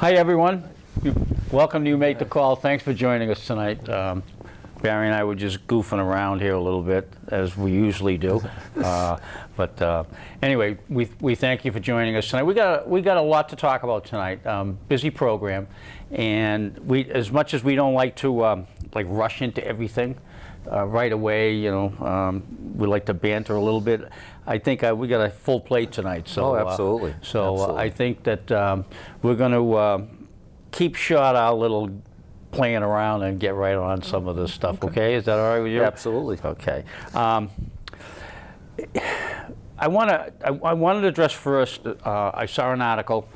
Hi, everyone. Welcome to You Make the Call. Thanks for joining us tonight. Barry and I were just goofing around here a little bit, as we usually do. Anyway, we thank you for joining us tonight. We got a lot to talk about tonight. Busy program, and as much as we don't like to like rush into everything right away, you know, we like to banter a little bit. I think we got a full plate tonight. So, absolutely. Absolutely. I think that we're going to keep short our little playing around and get right on some of this stuff. Okay, is that all right with you? Absolutely. Okay. I wanted to address first. I saw an article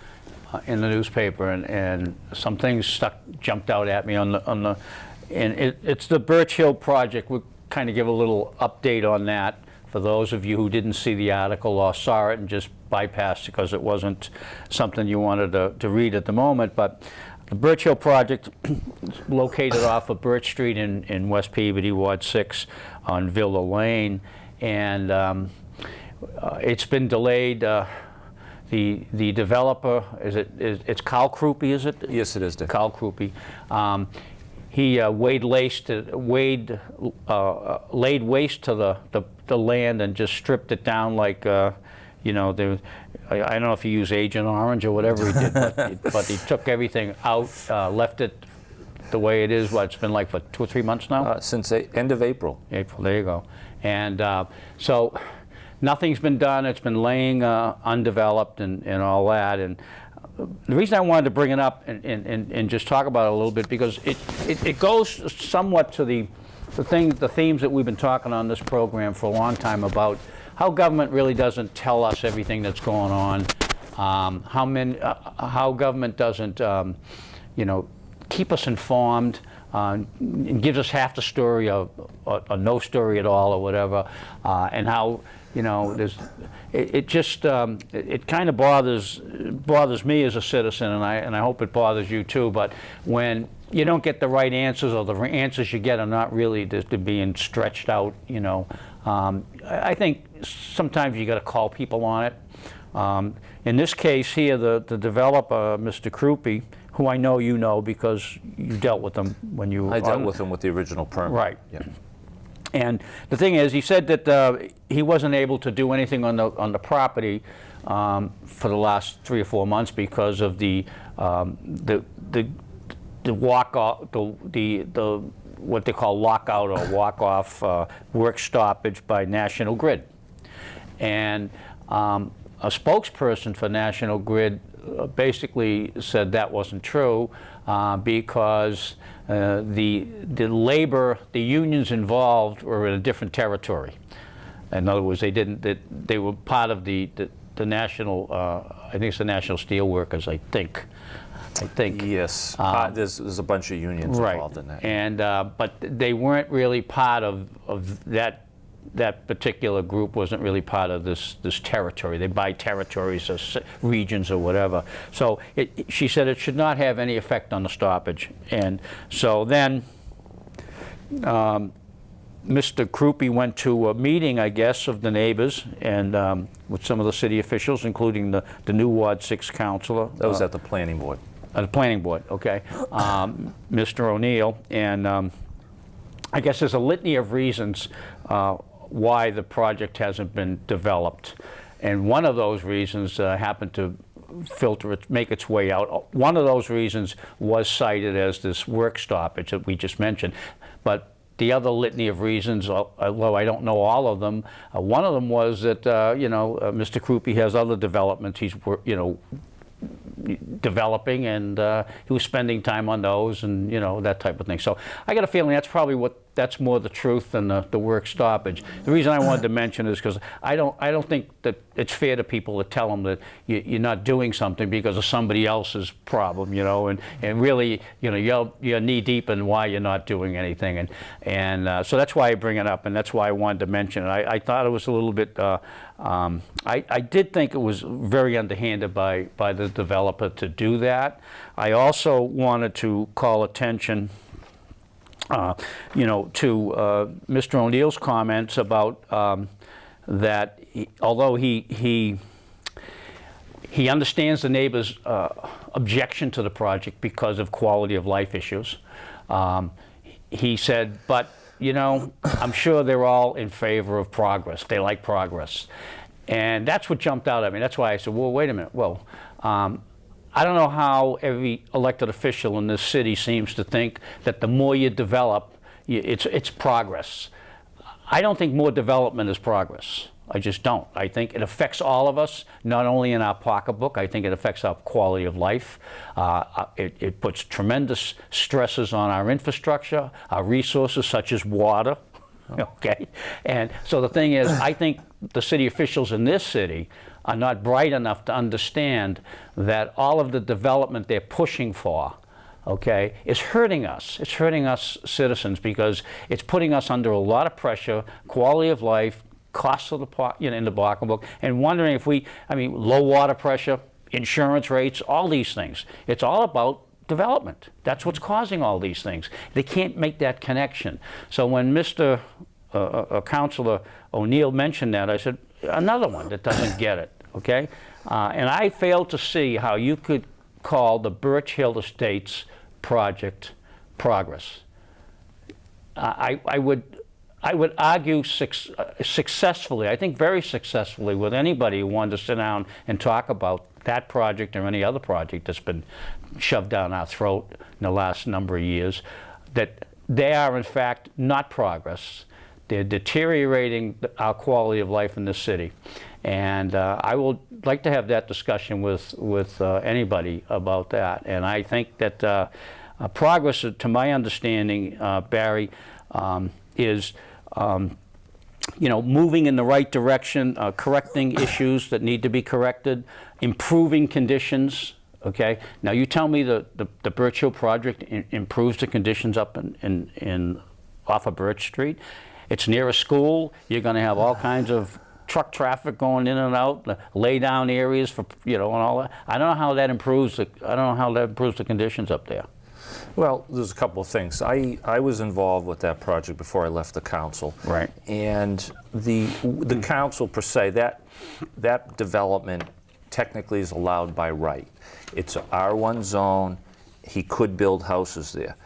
in the newspaper, and some things jumped out at me on the and it's the Birch Hill project. We'll kind of give a little update on that for those of you who didn't see the article or saw it and just bypassed it because it wasn't something you wanted to read at the moment. But the Birch Hill project is located off of Birch Street in West Peabody, Ward 6 on Villa Lane, and it's been delayed. The developer, it's Carl Krupe, is it? Yes, it is. Carl Krupe. He laid waste to the land and just stripped it down like, you know, I don't know if he used Agent Orange or whatever he did, but he took everything out, left it the way it is. What, it's been like for 2 or 3 months now? Since end of April. April, there you go. And so nothing's been done. It's been laying undeveloped and all that. And the reason I wanted to bring it up and just talk about it a little bit, because it goes somewhat to the themes that we've been talking on this program for a long time about how government really doesn't tell us everything that's going on, how government doesn't, you know, keep us informed, and gives us half the story or no story at all or whatever, and how, you know, it kind of bothers me as a citizen, and I hope it bothers you too. But when you don't get the right answers, or the answers you get are not really being stretched out, you know, I think sometimes you got to call people on it. In this case here, the developer, Mr. Krupe, who I know you know because you dealt with him when you. I dealt with him with the original permit. Right. Yeah. And the thing is, he said that he wasn't able to do anything on the property for the last 3 or 4 months because of the walk off, the what they call lockout or walk off work stoppage by National Grid. And a spokesperson for National Grid basically said that wasn't true because the unions involved were in a different territory. In other words, they were part of the national, I think it's the National Steelworkers, I think. Yes, there's a bunch of unions involved in that. And but they weren't really part of that particular group. Wasn't really part of this territory. They buy territories or regions or whatever. So she said it should not have any effect on the stoppage. And so then Mr. Krupe went to a meeting, I guess, of the neighbors and with some of the city officials, including the new Ward 6 councilor. That was at the planning board. At the planning board, okay. Mr. O'Neill, and I guess there's a litany of reasons why the project hasn't been developed, and one of those reasons happened to make its way out. One of those reasons was cited as this work stoppage that we just mentioned, but the other litany of reasons, although I don't know all of them, one of them was that you know, Mr. Krupe has other developments he's developing, and he was spending time on those, and you know, that type of thing. So I got a feeling that's probably that's more the truth than the work stoppage. The reason I wanted to mention is because I don't think that it's fair to people to tell them that you're not doing something because of somebody else's problem, you know, and really, you know, you're knee deep in why you're not doing anything, and so that's why I bring it up, and that's why I wanted to mention it. I thought it was a little bit. I did think it was very underhanded by the developer to do that. I also wanted to call attention, you know, to Mr. O'Neill's comments about that although he He understands the neighbor's objection to the project because of quality of life issues. He said, but, you know, I'm sure they're all in favor of progress. They like progress. And that's what jumped out at me. That's why I said, well, wait a minute. Well, I don't know how every elected official in this city seems to think that the more you develop, it's progress. I don't think more development is progress. I just don't. I think it affects all of us, not only in our pocketbook. I think it affects our quality of life. It puts tremendous stresses on our infrastructure, our resources such as water. Okay? And so the thing is, I think the city officials in this city are not bright enough to understand that all of the development they're pushing for, okay, is hurting us. It's hurting us citizens because it's putting us under a lot of pressure, quality of life, costs of the, in the pocketbook, and wondering if low water pressure, insurance rates, all these things. It's all about development. That's what's causing all these things. They can't make that connection. So when Mr. Councilor O'Neill mentioned that, I said, another one that doesn't get it, okay? And I failed to see how you could call the Birch Hill Estates project progress. I would argue successfully, I think very successfully, with anybody who wanted to sit down and talk about that project or any other project that's been shoved down our throat in the last number of years, that they are in fact not progress. They're deteriorating our quality of life in this city. And I would like to have that discussion with anybody about that. And I think that progress, to my understanding, Barry, is moving in the right direction, correcting issues that need to be corrected, improving conditions. Okay. Now you tell me the Birch Hill project improves the conditions up in off of Birch Street. It's near a school. You're going to have all kinds of truck traffic going in and out, lay down areas for and all that. I don't know how that improves the conditions up there. Well, there's a couple of things. I was involved with that project before I left the council. Right. And the council per se, that development technically is allowed by right. It's an R1 zone. He could build houses there.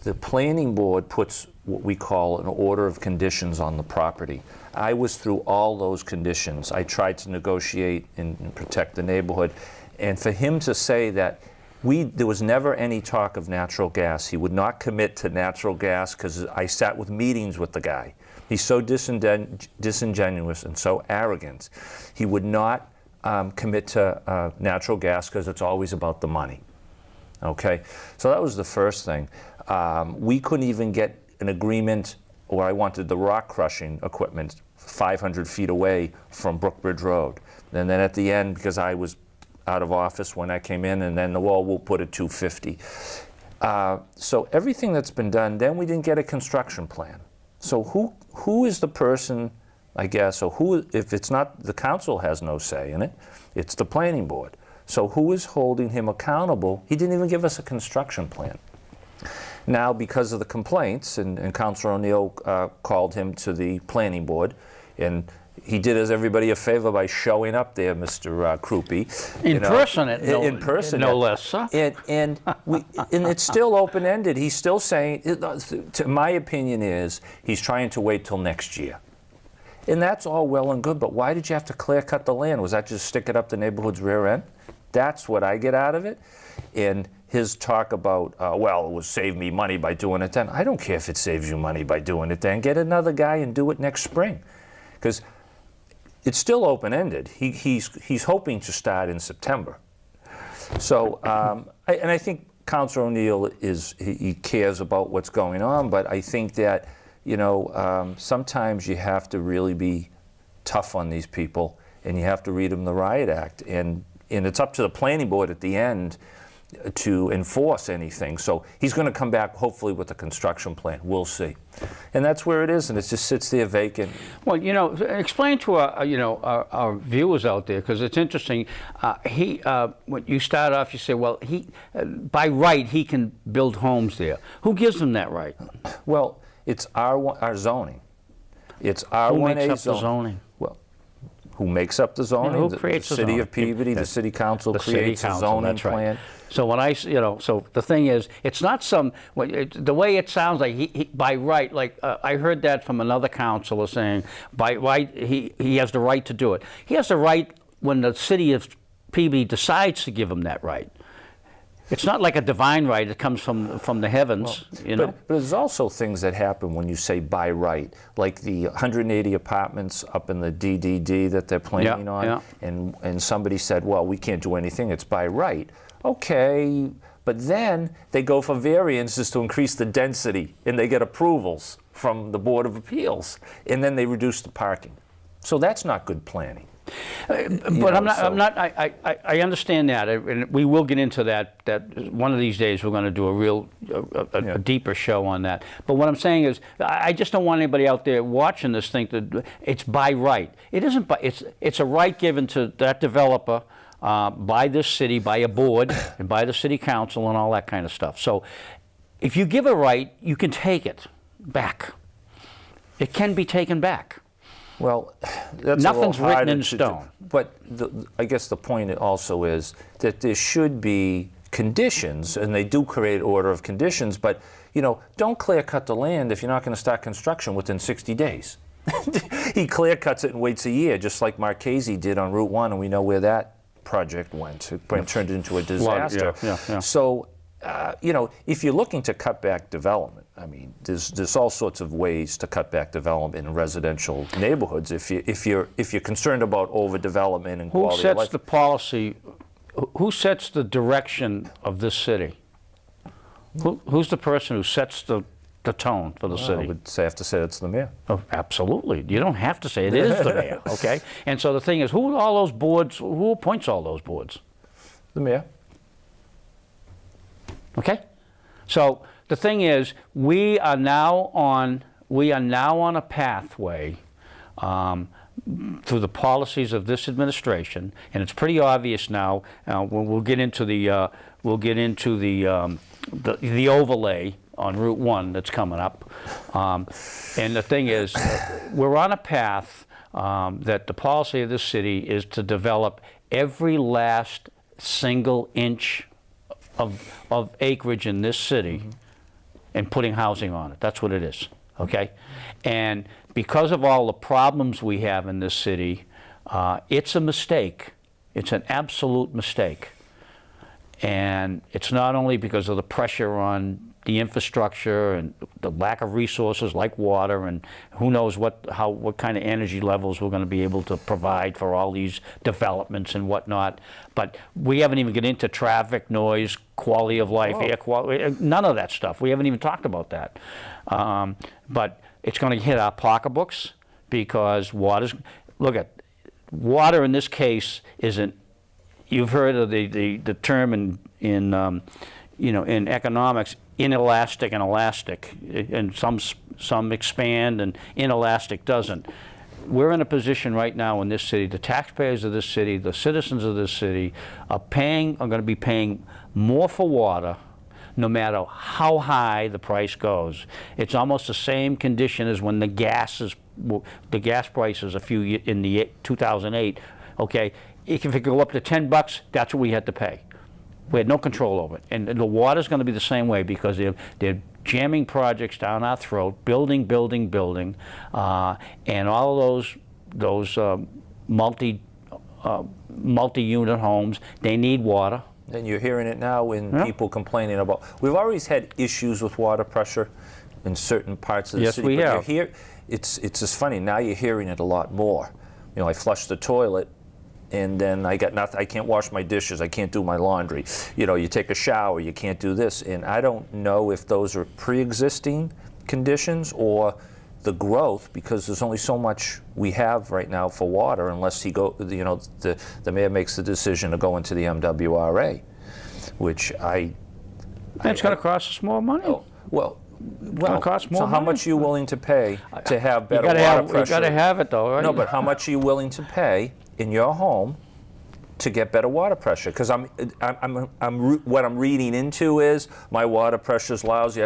The planning board puts what we call an order of conditions on the property. I was through all those conditions. I tried to negotiate and protect the neighborhood. And for him to say that there was never any talk of natural gas. He would not commit to natural gas because I sat with meetings with the guy. He's so disingenuous and so arrogant. He would not commit to natural gas because it's always about the money. Okay, so that was the first thing. We couldn't even get an agreement where I wanted the rock crushing equipment 500 feet away from Brookbridge Road. And then at the end, because I was out of office when I came in, and then we'll put it 250. So everything that's been done, then we didn't get a construction plan. So who is the person, I guess, or who, if it's not, the council has no say in it, it's the planning board. So who is holding him accountable? He didn't even give us a construction plan. Now, because of the complaints, and Councilor O'Neill called him to the planning board, and he did us everybody a favor by showing up there, Mr. Krupe. In person, no less. Huh? And it's still open-ended. He's still saying, to my opinion is, he's trying to wait till next year. And that's all well and good, but why did you have to clear-cut the land? Was that just stick it up the neighborhood's rear end? That's what I get out of it. And his talk about, well, it would save me money by doing it then. I don't care if it saves you money by doing it then. Get another guy and do it next spring. Because it's still open-ended. He's hoping to start in September. So, I think Councilor O'Neill he cares about what's going on, but I think that, sometimes you have to really be tough on these people, and you have to read them the riot act. And it's up to the planning board at the end to enforce anything. So he's going to come back hopefully with a construction plan. We'll see. And that's where it is, and it just sits there vacant. Well, explain to our viewers out there, because it's interesting. When you start off, you say, well, by right he can build homes there. Who gives him that right? Well, it's our zoning. It's R1A Who makes up the zoning? Well, who makes up the zoning. Who The creates the city zoning? of Peabody, the city council The city creates a council, zoning that's right. plan. So when so the thing is, it's not the way it sounds like he by right, like I heard that from another councilor saying, by right, he has the right to do it. He has the right when the city of Peabody decides to give him that right. It's not like a divine right that comes from the heavens, you know. But there's also things that happen when you say by right, like the 180 apartments up in the DDD that they're planning on, yeah. and somebody said, well, we can't do anything, it's by right. Okay, but then they go for variances to increase the density, and they get approvals from the Board of Appeals, and then they reduce the parking. So that's not good planning. But I understand that, and we will get into that one of these days. We're going to do a deeper show on that. But what I'm saying is, I just don't want anybody out there watching this think that it's by right. It isn't. It's a right given to that developer by this city, by a board, and by the city council, and all that kind of stuff. So, if you give a right, you can take it back. It can be taken back. Well, that's nothing's written in to stone. But I guess the point also is that there should be conditions, and they do create order of conditions. But don't clear cut the land if you're not going to start construction within 60 days. He clear cuts it and waits a year, just like Marchese did on Route 1, and we know where that project went. It turned into a disaster. Yeah. So, if you're looking to cut back development, I mean, there's all sorts of ways to cut back development in residential neighborhoods. If you're concerned about overdevelopment and quality of life. Who sets the policy? Who sets the direction of this city? Who's the person who sets the tone for the city? I would have to say it's the mayor. Oh, absolutely. You don't have to say it is the mayor. Okay. And so the thing is, who are all those boards? Who appoints all those boards? The mayor. Okay. So the thing is, we are now on a pathway through the policies of this administration, and it's pretty obvious now. We'll get into the overlay on Route 1 that's coming up, and the thing is, we're on a path that the policy of this city is to develop every last single inch of acreage in this city and putting housing on it. That's what it is, okay? And because of all the problems we have in this city, it's a mistake. It's an absolute mistake. And it's not only because of the pressure on the infrastructure and the lack of resources like water, and who knows what kind of energy levels we're going to be able to provide for all these developments and whatnot. But we haven't even get into traffic, noise, quality of life, air quality, none of that stuff. We haven't even talked about that. But it's going to hit our pocketbooks because water in this case isn't. You've heard of the term in economics, inelastic and elastic, and some expand and inelastic doesn't. We're in a position right now in this city, the taxpayers of this city, the citizens of this city are going to be paying more for water no matter how high the price goes. It's almost the same condition as when the gas prices in the 2008, okay, if it go up to $10, that's what we had to pay. We had no control over it. And the water's going to be the same way because they're jamming projects down our throat, building, and all those multi-unit homes, they need water. And you're hearing it now in people complaining about. We've always had issues with water pressure in certain parts of the city. Yes, we have. It's just funny. Now you're hearing it a lot more. I flushed the toilet, and then I got nothing. I can't wash my dishes. I can't do my laundry. You take a shower. You can't do this. And I don't know if those are pre-existing conditions or the growth, because there's only so much we have right now for water unless the mayor makes the decision to go into the MWRA, which it's going to cost us more money. Well, cost more so how money. much are you willing to pay to have better water pressure? You got to have it though, right? No, but how much are you willing to pay in your home to get better water pressure, because what I'm reading into is my water pressure's lousy.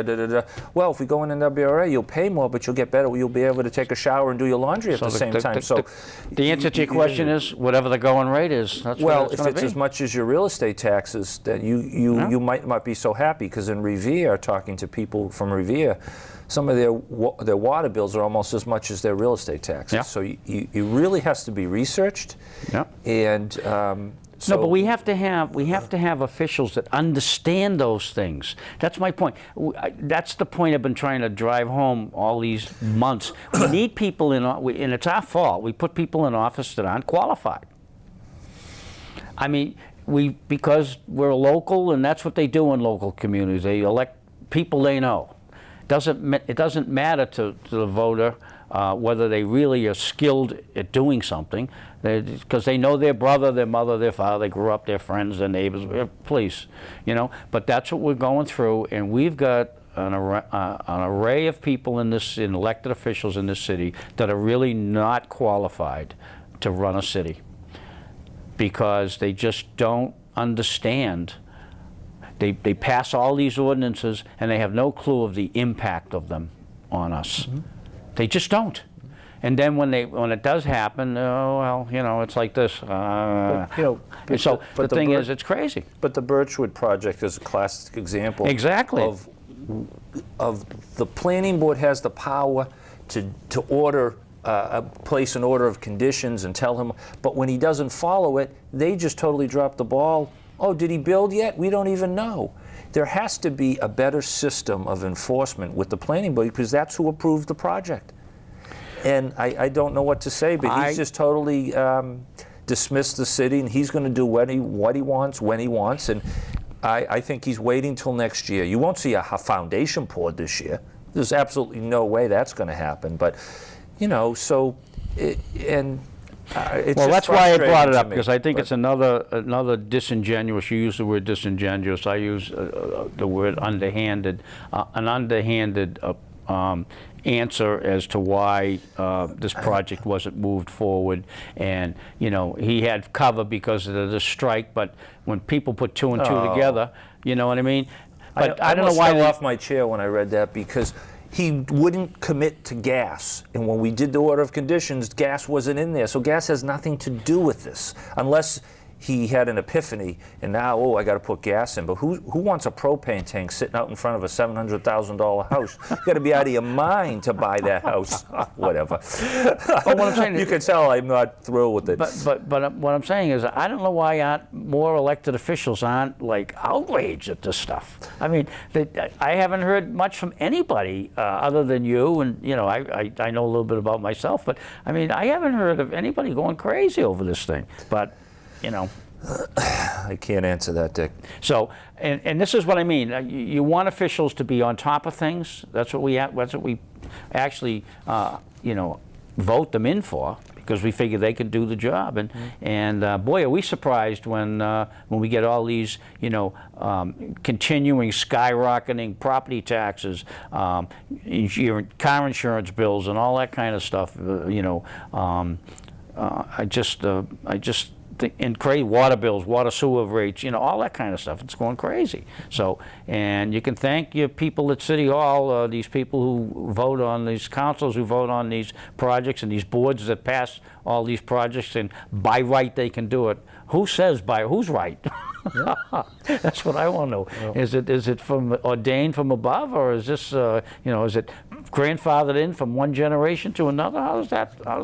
Well, if we go in WRA, you'll pay more, but you'll get better. You'll be able to take a shower and do your laundry at the same time. So the answer to your question is whatever the going rate is. That's well, what it's if gonna it's be. as much as your real estate taxes, that you might not be so happy, because in Revere, talking to people from Revere, some of their water bills are almost as much as their real estate taxes. Yeah. So it really has to be researched. Yeah. And so No, but we have to have officials that understand those things. That's my point. That's the point I've been trying to drive home all these months. We need people and it's our fault. We put people in office that aren't qualified. I mean, because we're local, and that's what they do in local communities. They elect people they know. It doesn't matter to the voter whether they really are skilled at doing something, because they know their brother, their mother, their father, they grew up, their friends, their neighbors, police, But that's what we're going through, and we've got an array of people in elected officials in this city that are really not qualified to run a city, because they just don't understand. They pass all these ordinances, and they have no clue of the impact of them on us. Mm-hmm. They just don't. And then when it does happen, it's like this. The thing is, it's crazy. But the Birchwood project is a classic example. Exactly. Of the planning board has the power to order. Place an order of conditions and tell him, but when he doesn't follow it, they just totally drop the ball. Oh, did he build yet? We don't even know. There has to be a better system of enforcement with the planning board, because that's who approved the project. And I don't know what to say, but he's just totally dismissed the city, and he's going to do what he wants, when he wants. And I think he's waiting till next year. You won't see a foundation poured this year. There's absolutely no way that's going to happen. But that's why I brought it up, because I think it's another disingenuous. You use the word disingenuous. I use the word underhanded, an underhanded answer as to why this project wasn't moved forward. And he had cover because of the strike, but when people put two and two together, you know what I mean. But I don't know why. I fell off my chair when I read that, because he wouldn't commit to gas. And when we did the order of conditions, gas wasn't in there. So gas has nothing to do with this, unless he had an epiphany and now, I got to put gas in. But who wants a propane tank sitting out in front of a $700,000 house? You got to be out of your mind to buy that house. Whatever. But what I'm saying, you can tell I'm not thrilled with it. But what I'm saying is, I don't know why more elected officials aren't like outraged at this stuff. I mean, I haven't heard much from anybody other than you, and I know a little bit about myself. But I mean, I haven't heard of anybody going crazy over this thing. But I can't answer that, Dick. So, and this is what I mean. You want officials to be on top of things. That's what we actually, vote them in for, because we figure they can do the job. And boy, are we surprised when we get all these, continuing skyrocketing property taxes, car insurance bills, and all that kind of stuff. I just. And crazy water bills, water sewer rates, all that kind of stuff. It's going crazy. So, and you can thank your people at City Hall, these people who vote on these councils, who vote on these projects, and these boards that pass all these projects, and by right they can do it. Who says who's right? Yeah. That's what I want to know. Yeah. Is it ordained from above, or is this is it grandfathered in from one generation to another? How does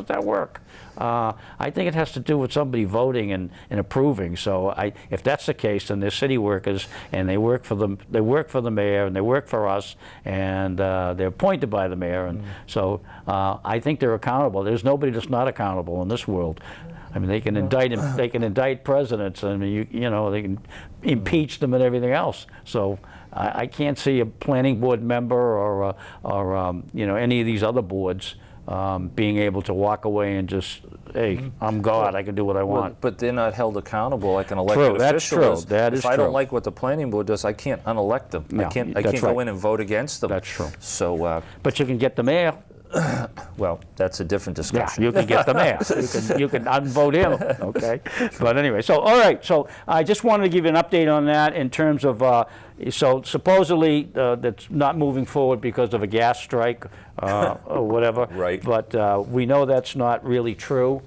that work? I think it has to do with somebody voting and approving. So if that's the case, then they're city workers, and they work for the mayor, and they work for us, and they're appointed by the mayor, and so I think they're accountable. There's nobody that's not accountable in this world. I mean, they can indict him. They can indict presidents. I mean, they can impeach them and everything else. So I can't see a planning board member or any of these other boards being able to walk away and just, hey, I'm God, I can do what I want. But they're not held accountable like an elected official is. That is true. If I don't like what the planning board does, I can't unelect them. No, I can't go in and vote against them. That's true. So, but you can get the mayor. Well, that's a different Yeah, discussion. you can get the mayor. You can unvote him, okay? But anyway, so, all right, so I just wanted to give you an update on that in terms of, so supposedly that's not moving forward because of a gas strike or whatever. Right. But we know that's not really true.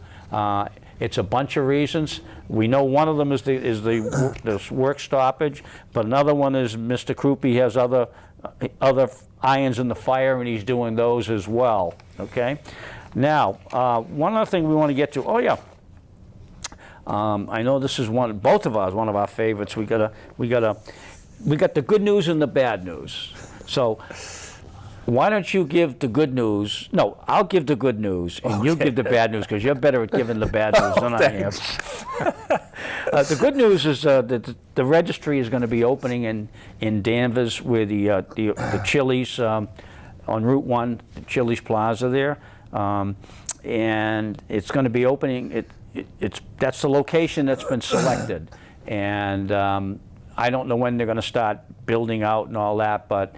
It's a bunch of reasons. We know one of them is the work stoppage, but another one is Mr. Krupe has other irons in the fire, and he's doing those as well. Okay. Now, one other thing we want to get to. Oh yeah. I know this is both of ours, one of our favorites. We got the good news and the bad news. So, why don't you give the good news? No, I'll give the good news, and you give the bad news, because you're better at giving the bad news than I am. The good news is that the registry is going to be opening in Danvers, where the Chili's on Route 1, the Chili's Plaza there, and it's going to be opening. That's the location that's been selected, and I don't know when they're going to start building out and all that, but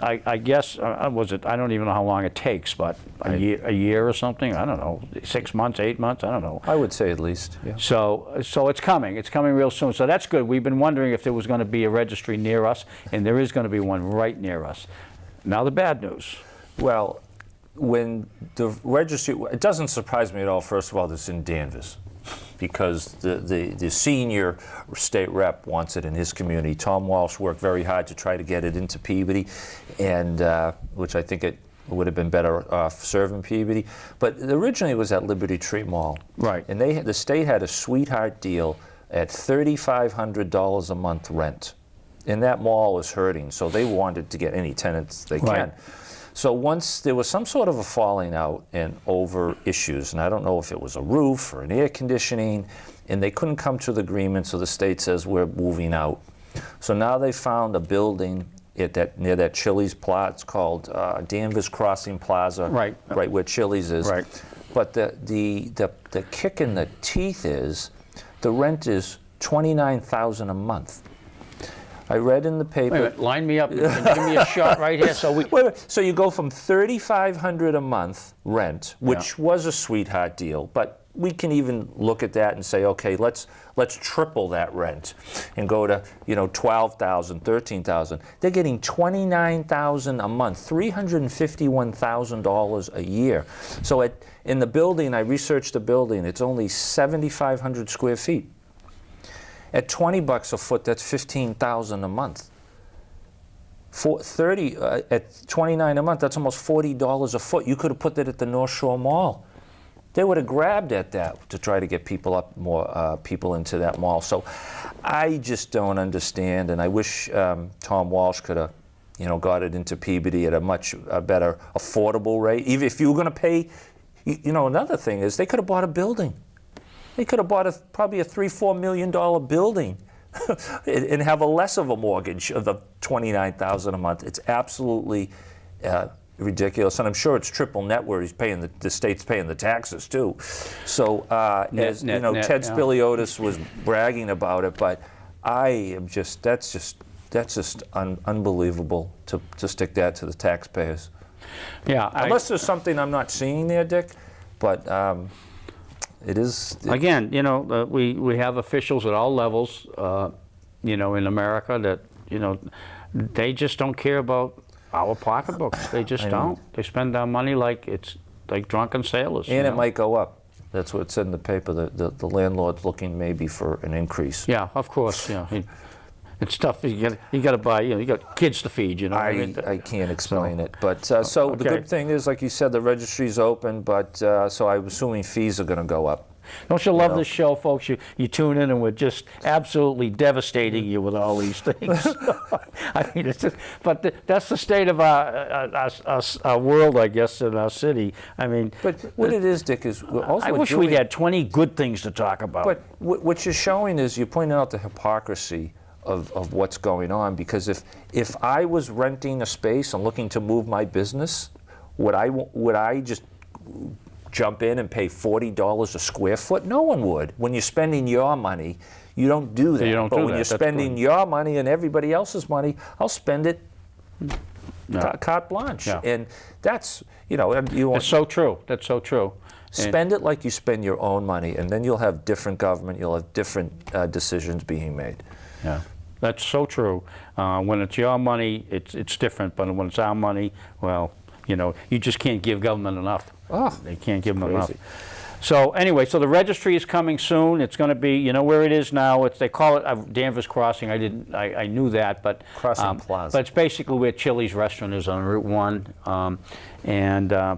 I guess, I don't even know how long it takes, but a year or something, I don't know, 6 months, 8 months, I don't know. I would say at least, yeah. So it's coming real soon, so that's good. We've been wondering if there was going to be a registry near us, and there is going to be one right near us. Now the bad news. Well, when the registry, it doesn't surprise me at all, first of all, that it's in Danvers, because the senior state rep wants it in his community. Tom Walsh worked very hard to try to get it into Peabody, and which I think it would have been better off serving Peabody. But originally it was at Liberty Tree Mall. Right. And the state had a sweetheart deal at $3,500 a month rent. And that mall is hurting, so they wanted to get any tenants they Right. can. So once there was some sort of a falling out and over issues, and I don't know if it was a roof or an air conditioning, and they couldn't come to the agreement, so the state says we're moving out. So now they found a building near that Chili's Plaza. It's called Danvers Crossing Plaza, Right. right where Chili's is. Right. But the kick in the teeth is the rent is $29,000 a month. I read in the paper. Wait a minute, line me up and give me a shot right here. So So you go from $3,500 a month rent, which was a sweetheart deal, but we can even look at that and say, okay, let's triple that rent and go to $12,000, $13,000. They're getting $29,000 a month, $351,000 a year. So in the building, I researched the building. It's only 7,500 square feet. At $20 a foot, that's $15,000 a month. At $29 a month, that's almost $40 a foot. You could have put that at the North Shore Mall. They would have grabbed at that to try to get more people into that mall. So I just don't understand, and I wish Tom Walsh could have, got it into Peabody at a much better affordable rate. Even if you were going to pay, another thing is they could have bought a building. They could have bought probably a $3-4 million building and have a less of a mortgage of the $29,000 a month. It's absolutely ridiculous, and I'm sure it's triple net where he's paying the state's paying the taxes too. So Ted Spiliotis was bragging about it, but that's just unbelievable to stick that to the taxpayers. yeah, Unless there's something I'm not seeing there, Dick, but. It is. Again, we have officials at all levels, in America that, they just don't care about our pocketbooks. They just don't. They spend our money like it's like drunken sailors. And it might go up. That's what it said in the paper. The landlord's looking maybe for an increase. Yeah, of course. Yeah, it's tough. You got to buy. You got kids to feed. I can't explain it. But so the good thing is, like you said, the registry's open. But so I'm assuming fees are going to go up. Don't you love this show, folks? You tune in and we're just absolutely devastating you with all these things. I mean, it's just, but that's the state of our world, I guess, in our city. I mean, but what it is, Dick, is also I wish we had 20 good things to talk about. But what you're showing is you're pointing out the hypocrisy of what's going on, because if I was renting a space and looking to move my business, would I just jump in and pay $40 a square foot? No one would. When you're spending your money, you don't do that. You don't but do when that. you're spending your money and everybody else's money, I'll spend it carte blanche. Yeah. And that's, you know, you want That's so true. That's so true. spend it like you spend your own money, and then you'll have different government, you'll have different decisions being made. Yeah, that's so true. When it's your money, it's different, but when it's our money, well, you know, you just can't give government enough. Oh, They can't give them enough. crazy. So anyway, so the registry is coming soon. It's going to be, you know where it is now. They call it Danvers Crossing. I knew that, but Crossing Plaza. But it's basically where Chili's restaurant is on Route 1,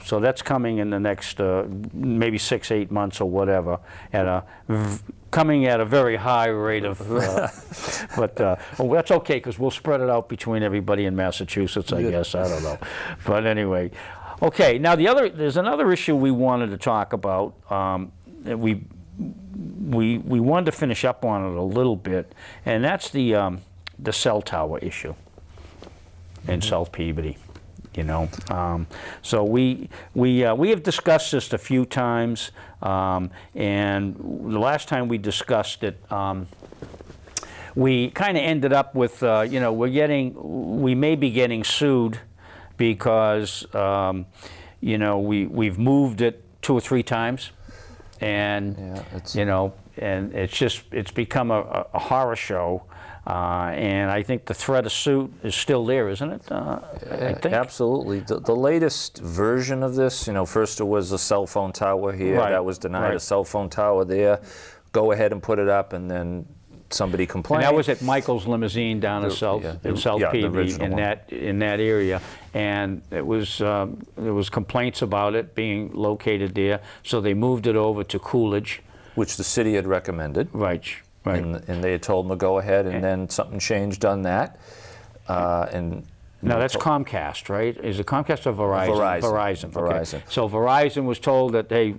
so that's coming in the next maybe 6-8 months or whatever. Coming at a very high rate of, but well, that's okay because we'll spread it out between everybody in Massachusetts. I guess I don't know, but anyway. Okay, now there's another issue we wanted to talk about. That we wanted to finish up on it a little bit, and that's the cell tower issue in South Peabody. You know, so we have discussed this a few times, and the last time we discussed it, we kind of ended up with you know, we may be getting sued. Because you know, we've moved it 2 or 3 times, and you know, and it's become a horror show, and I think the threat of suit is still there, isn't it? I think. Absolutely. The latest version of this, you know, first it was a cell phone tower here that was denied. Right. A cell phone tower there. Go ahead and put it up, and then somebody complained. And that was at Michael's Limousine down in South Peabody, in that area, and it was there was complaints about it being located there, so they moved it over to Coolidge, which the city had recommended. Right. And they had told them to go ahead, and then something changed on that. And now that's Comcast, right? Is it Comcast or Verizon? Verizon. Okay. Verizon. So Verizon was told that, hey,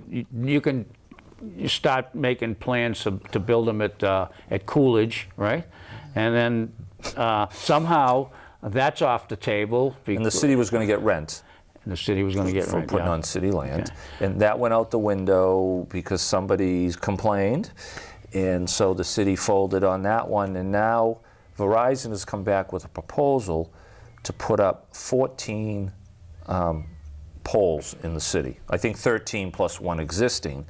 you start making plans to build them at Coolidge, right? And then somehow that's off the table. And the city was going to get rent. And the city was going to get for rent, putting on city land. And that went out the window because somebody complained. And so the city folded on that one. And now Verizon has come back with a proposal to put up 14 poles in the city. I think 13 plus 1 existing.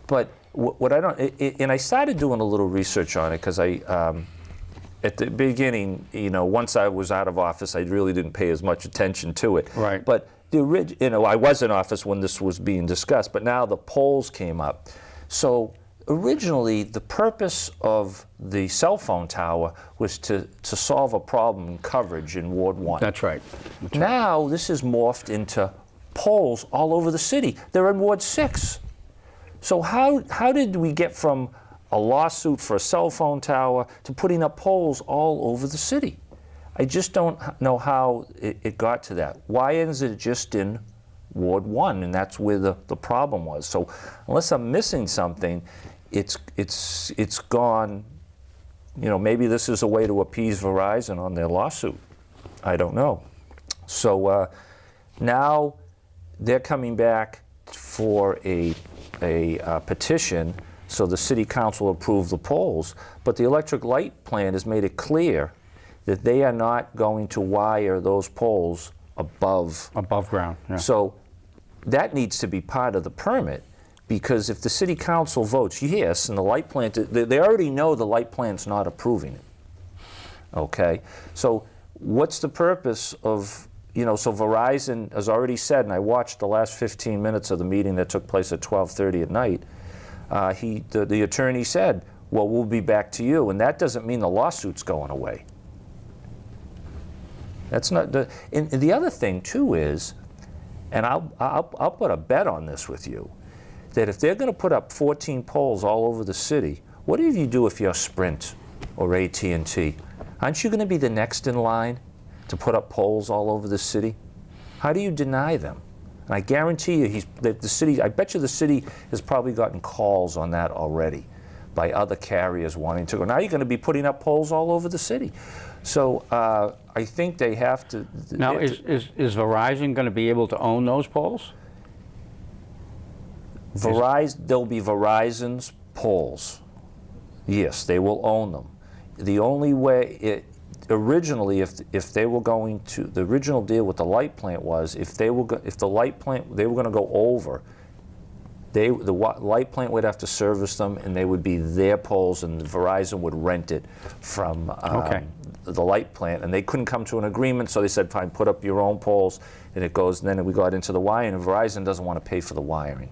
But what I don't, and I started doing a little research on it because at the beginning, you know, once I was out of office, I really didn't pay as much attention to it. Right. But you know, I was in office when this was being discussed, but now the polls came up. So originally, the purpose of the cell phone tower was to solve a problem in coverage in Ward 1. That's right. Now this is morphed into poles all over the city. They're in Ward 6. So how did we get from a lawsuit for a cell phone tower to putting up poles all over the city? I just don't know how it got to that. Why isn't it just in Ward 1? And that's where the problem was. So unless I'm missing something, it's gone. You know, maybe this is a way to appease Verizon on their lawsuit. I don't know. So now they're coming back for a petition so the city council approved the poles, but the electric light plan has made it clear that they are not going to wire those poles above ground. Yeah. So that needs to be part of the permit, because if the city council votes yes and the light plan, they already know the light plan's not approving it. Okay, so what's the purpose of, you know, so Verizon has already said, and I watched the last 15 minutes of the meeting that took place at 12:30 at night, the attorney said, well, we'll be back to you, and that doesn't mean the lawsuit's going away. That's not and the other thing too is, and I'll put a bet on this with you, that if they're going to put up 14 poles all over the city, what do you do if you're Sprint or AT&T? Aren't you going to be the next in line to put up poles all over the city? How do you deny them? And I guarantee you, the city, I bet you the city has probably gotten calls on that already by other carriers wanting to go. Now you're going to be putting up poles all over the city. So I think they have to. Now, is Verizon going to be able to own those poles? There'll be Verizon's poles. Yes, they will own them. The only way originally, if they were going to, the original deal with the light plant was if the light plant, they were going to go over, the light plant would have to service them, and they would be their poles, and Verizon would rent it from the light plant, and they couldn't come to an agreement, so they said, fine, put up your own poles, and it goes, and then we got into the wiring, and Verizon doesn't want to pay for the wiring.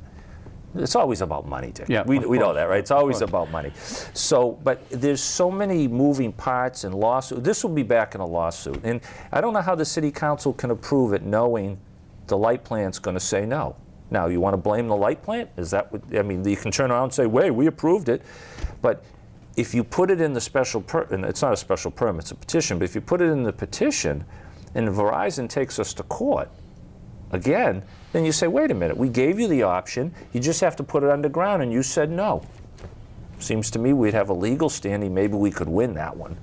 It's always about money, Dick. Yeah, we know that, right? It's always about money. So, but there's so many moving parts and lawsuit. This will be back in a lawsuit, and I don't know how the city council can approve it knowing the light plant's going to say no. Now, you want to blame the light plant? Is that what, I mean, you can turn around and say, wait, we approved it. But if you put it in the special, and it's not a special permit, it's a petition, but if you put it in the petition and Verizon takes us to court, again, then you say, wait a minute, we gave you the option, you just have to put it underground, and you said no. Seems to me we'd have a legal standing, maybe we could win that one.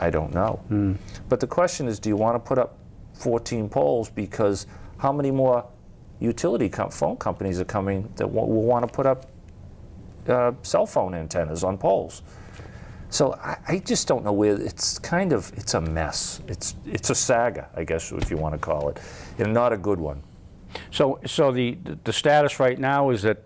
I don't know. But the question is, do you want to put up 14 poles, because how many more utility phone companies are coming that will want to put up cell phone antennas on poles? So I just don't know where, it's a mess. It's a saga, I guess, if you want to call it, and not a good one. So the status right now is that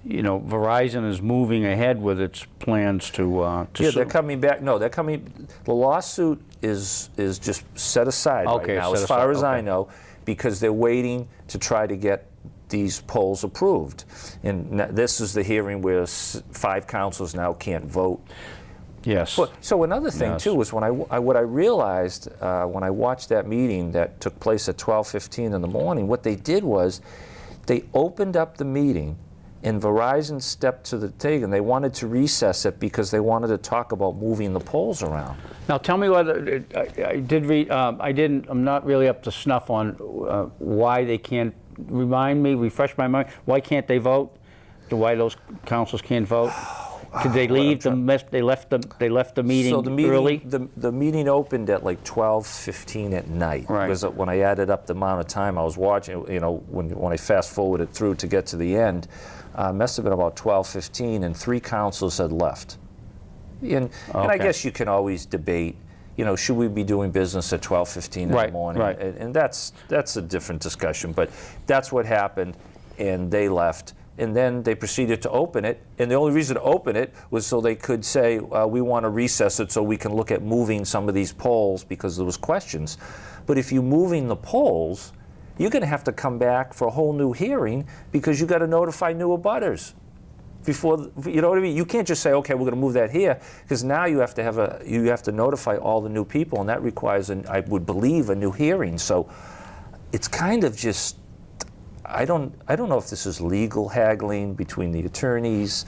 Verizon is moving ahead with its plans to Yeah, sue. they're coming back. No, they're coming. The lawsuit is just set aside right now, as far as I know, because they're waiting to try to get these poles approved. And this is the hearing where 5 councils now can't vote. Yes. But, so another thing too was what I realized when I watched that meeting that took place at 12:15 in the morning. What they did was they opened up the meeting, and Verizon stepped to the table, and they wanted to recess it because they wanted to talk about moving the poles around. Now tell me whether I did read. I'm not really up to snuff on why they can't. Refresh my mind. Why can't they vote? Why those councils can't vote? Did they leave? They left the meeting, so the meeting early. The meeting opened at like 12:15 at night. Right. Because when I added up the amount of time I was watching, when I fast forwarded through to get to the end, must have been about 12:15, and 3 councils had left. And I guess you can always debate, should we be doing business at 12:15 in the morning? Right. And that's a different discussion. But that's what happened, and they left. And then they proceeded to open it, and the only reason to open it was so they could say, we want to recess it so we can look at moving some of these poles, because there was questions. But if you're moving the poles, you're going to have to come back for a whole new hearing, because you got to notify new abutters before, you know what I mean? You can't just say, okay, we're going to move that here, because now you have to notify all the new people, and that requires, I would believe, a new hearing. So it's kind of just, I don't know if this is legal haggling between the attorneys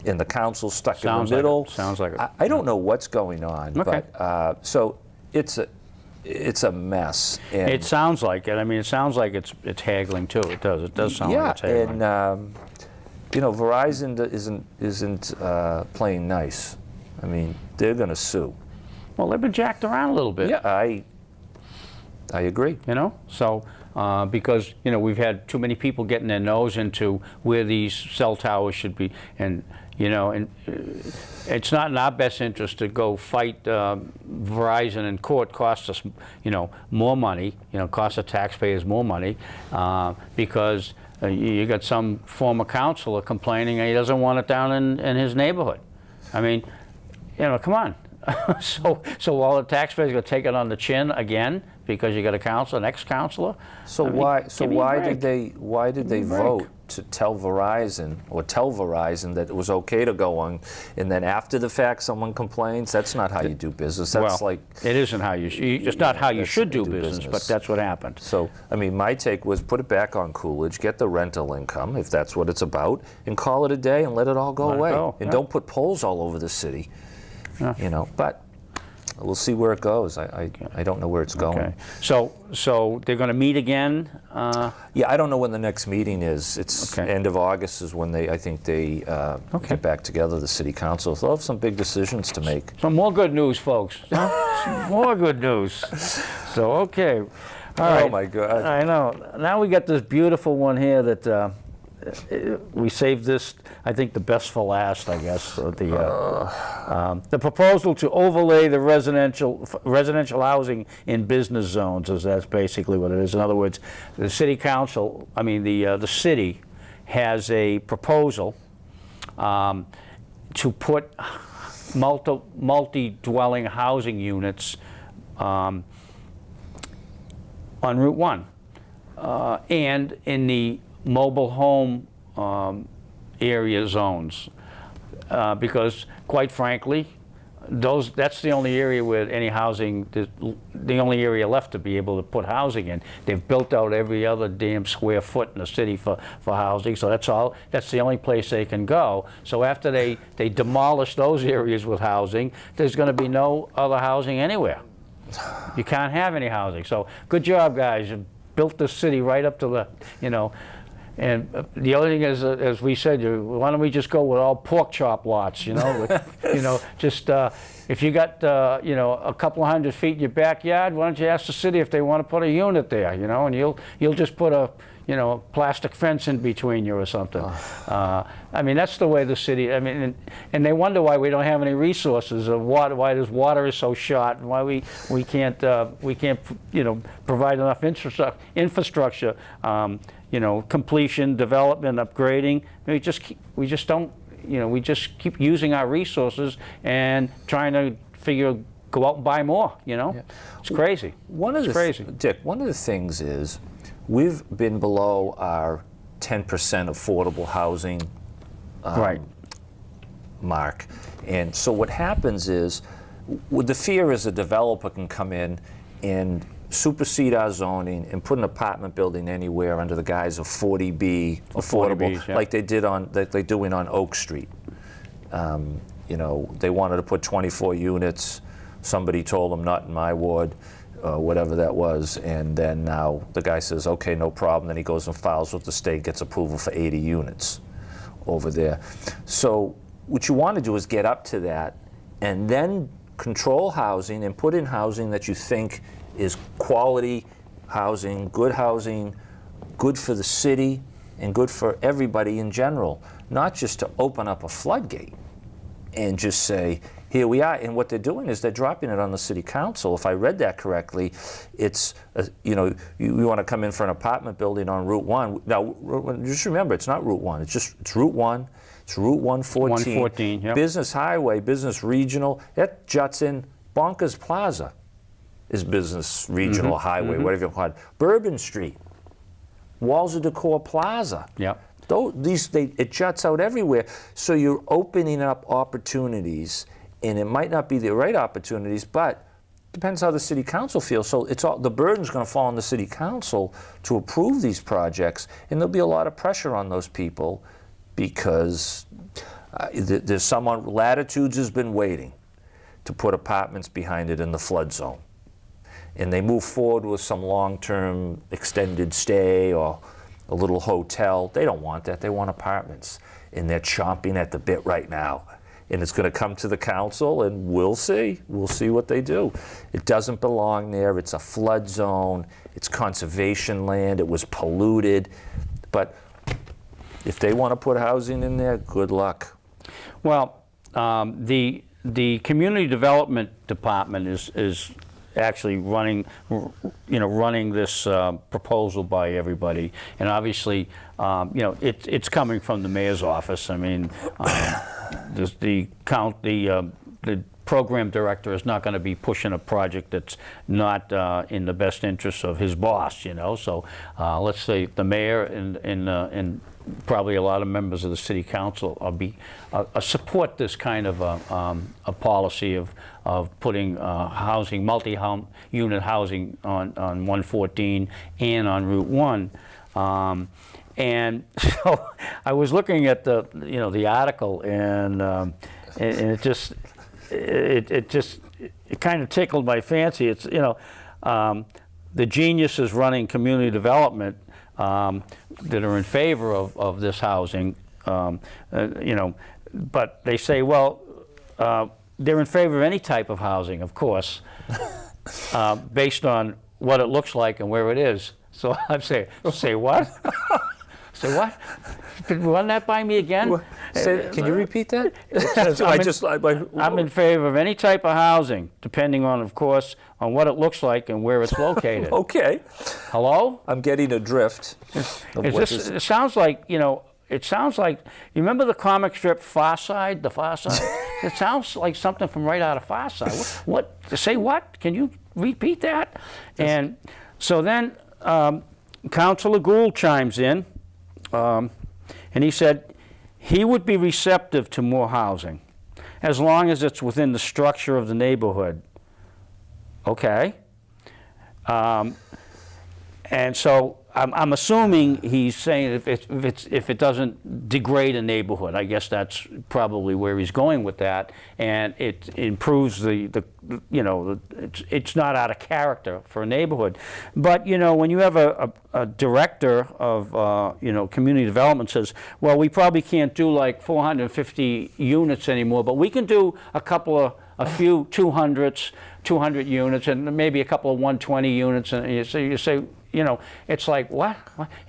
and the council stuck in the middle. Sounds like it. I don't know what's going on. Okay. But so it's a mess. And It sounds like it. I mean, it sounds like it's haggling too. It does. It does sound like it's haggling. And Verizon isn't playing nice. I mean, they're going to sue. Well, they've been jacked around a little bit. Yeah, I agree. So because we've had too many people getting their nose into where these cell towers should be, and it's not in our best interest to go fight Verizon in court. Costs us more money. Costs the taxpayers more money because you got some former councilor complaining he doesn't want it down in his neighborhood. I mean, come on. So all the taxpayers are going to take it on the chin again because you got an ex-councilor. So why did they vote to tell Verizon that it was okay to go on, and then after the fact someone complains? That's not how you do business. That's it isn't how it's not how you should do business, but that's what happened. So I mean, my take was put it back on Coolidge, get the rental income if that's what it's about, and call it a day and let it all go away. And don't put poles all over the city. But we'll see where it goes. I don't know where it's going. Okay. So they're going to meet again? Yeah, I don't know when the next meeting is. It's end of August is when I think they get back together, the city council. They'll have some big decisions to make. So more good news, folks. More good news. So, okay. All right. Oh, my God. I know. Now we got this beautiful one here that we saved this, I think, the best for last, I guess. The proposal to overlay the residential housing in business zones, that's basically what it is. In other words, the city council, the city has a proposal to put multi-dwelling housing units on Route 1 and in the mobile home area zones, because quite frankly, that's the only area where any housing, the only area left to be able to put housing in. They've built out every other damn square foot in the city for housing, so that's the only place they can go. So after they demolish those areas with housing, there's going to be no other housing anywhere. You can't have any housing. So good job, guys. You built the city right up to the, and the other thing is, as we said, why don't we just go with all pork chop lots, just if you got, a couple of 100 feet in your backyard, why don't you ask the city if they want to put a unit there, and you'll just put a, plastic fence in between you or something. That's the way the city, and they wonder why we don't have any resources of water, why this water is so short, and why we can't provide enough infrastructure, completion, development, upgrading. We just don't, we just keep using our resources and trying to go out and buy more, Yeah. It's crazy. Dick, one of the things is, we've been below our 10% affordable housing mark. And so what happens is, the fear is a developer can come in and supersede our zoning and put an apartment building anywhere under the guise of 40B affordable, 40Bs, yeah. like they're doing on Oak Street. They wanted to put 24 units. Somebody told them, not in my ward. Whatever that was, and then now the guy says, okay, no problem, then he goes and files with the state, gets approval for 80 units over there. So what you want to do is get up to that and then control housing and put in housing that you think is quality housing, good for the city and good for everybody in general, not just to open up a floodgate and just say, here we are. And what they're doing is they're dropping it on the city council. If I read that correctly, it's, you want to come in for an apartment building on Route 1. Now, just remember, it's not Route 1. It's Route 1. It's Route 114. 114, yep. Business Highway, Business Regional. That juts in. Bonkers Plaza is Business Regional Highway, whatever you call it. Bourbon Street. Walls of Decor Plaza. Yep. It juts out everywhere. So you're opening up opportunities. And it might not be the right opportunities, but depends how the city council feels. So the burden's going to fall on the city council to approve these projects, and there'll be a lot of pressure on those people because there's someone, Latitudes has been waiting to put apartments behind it in the flood zone. And they move forward with some long-term extended stay or a little hotel. They don't want that. They want apartments. And they're chomping at the bit right now. And it's going to come to the council, and we'll see. We'll see what they do. It doesn't belong there. It's a flood zone. It's conservation land. It was polluted. But if they want to put housing in there, good luck. Well, the community development department is actually running this proposal by everybody, and obviously, it's coming from the mayor's office. The program director is not going to be pushing a project that's not in the best interest of his boss. So let's say the mayor and probably a lot of members of the city council support this kind of a policy of putting housing, multi-unit housing on 114 and on Route 1. And so I was looking at the article, and it kind of tickled my fancy. It's the geniuses running community development that are in favor of this housing, but they say, well, they're in favor of any type of housing, of course, based on what it looks like and where it is. So I'm saying, say what? Say, what? Run that by me again? Can you repeat that? I'm in favor of any type of housing, depending on, of course, on what it looks like and where it's located. Okay. Hello? I'm getting a drift. It sounds like, it sounds like, you remember the comic strip Far Side, The Far Side? It sounds like something from right out of Far Side. What? Say what? Can you repeat that? And so then Councilor Gould chimes in, and he said he would be receptive to more housing, as long as it's within the structure of the neighborhood. Okay. And so I'm assuming he's saying if it doesn't degrade a neighborhood. I guess that's probably where he's going with that, and it improves it's not out of character for a neighborhood. But when you have a director of community development says, well, we probably can't do like 450 units anymore, but we can do a few 200 units, and maybe a couple of 120 units, and you say, it's like what?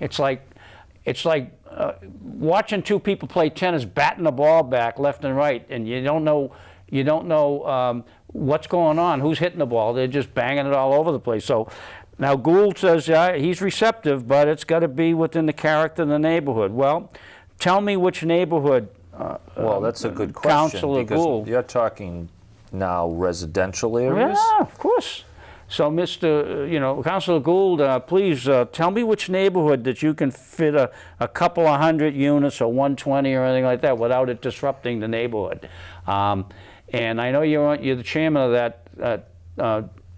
It's like watching two people play tennis, batting the ball back left and right, and you don't know what's going on, who's hitting the ball. They're just banging it all over the place. So now Gould says, yeah, he's receptive, but it's got to be within the character of the neighborhood. Well, tell me which neighborhood. Well, that's a good question, Councilor because Gould. you're talking now residential areas. Yeah, of course. So, Councilor Gould, please tell me which neighborhood that you can fit a couple of hundred units or 120 or anything like that without it disrupting the neighborhood. And I know you're the chairman of that